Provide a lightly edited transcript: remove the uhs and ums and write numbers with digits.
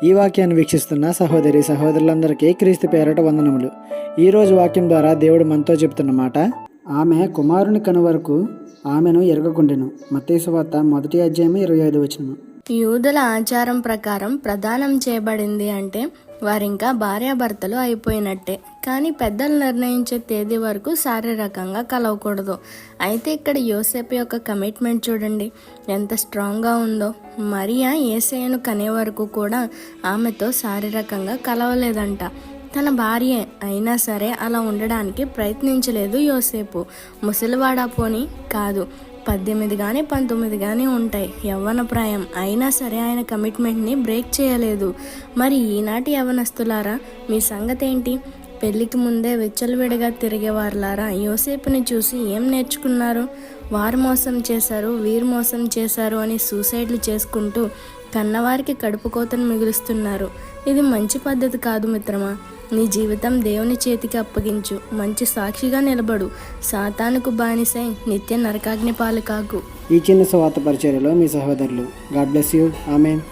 ఈ వాక్యాన్ని వీక్షిస్తున్న సహోదరి సహోదరులందరికీ క్రీస్తు పేరట వందనములు. ఈరోజు వాక్యం ద్వారా దేవుడు మనతో చెబుతున్న మాట, ఆమె కుమారుని కనువరకు ఆమెను ఎరగకుండెను. మత్తయి సువార్త 1:25. యూదుల ఆచారం ప్రకారం ప్రదానం చేయబడింది అంటే వారింకా భార్యాభర్తలు అయిపోయినట్టే. కానీ పెద్దలు నిర్ణయించే తేదీ వరకు శారీరకంగా కలవకూడదు. అయితే ఇక్కడ యోసేపు యొక్క కమిట్మెంట్ చూడండి ఎంత స్ట్రాంగ్గా ఉందో. మరియా యేసయ్యను కనే వరకు కూడా ఆమెతో శారీరకంగా కలవలేదంట. తన భార్యే అయినా సరే అలా ఉండడానికి ప్రయత్నించలేదు యోసేపు. ముసలివాడా పోని కాదు, 18 కానీ 19 కానీ ఉంటాయి, యవ్వన ప్రాయం. అయినా సరే ఆయన కమిట్మెంట్ని బ్రేక్ చేయలేదు. మరి ఈనాటి యవ్వనస్తులారా, మీ సంగతి ఏంటి? పెళ్లికి ముందే విచ్చలవిడిగా తిరిగేవారులారా యోసేపుని చూసి ఏం నేర్చుకున్నారు? వారు మోసం చేశారు, వీరు మోసం చేశారు అని సూసైడ్లు చేసుకుంటూ కన్నవారికి కడుపు కోతను మిగులుస్తున్నారు. ఇది మంచి పద్ధతి కాదు మిత్రమా. నీ జీవితం దేవుని చేతికి అప్పగించు, మంచి సాక్షిగా నిలబడు, సాతానుకు బానిసై నిత్య నరకాగ్ని పాలు కాకు. ఈ చిన్న సువార్త పరిచర్యలో మీ సహోదరులు. God bless you. ఆమేన్.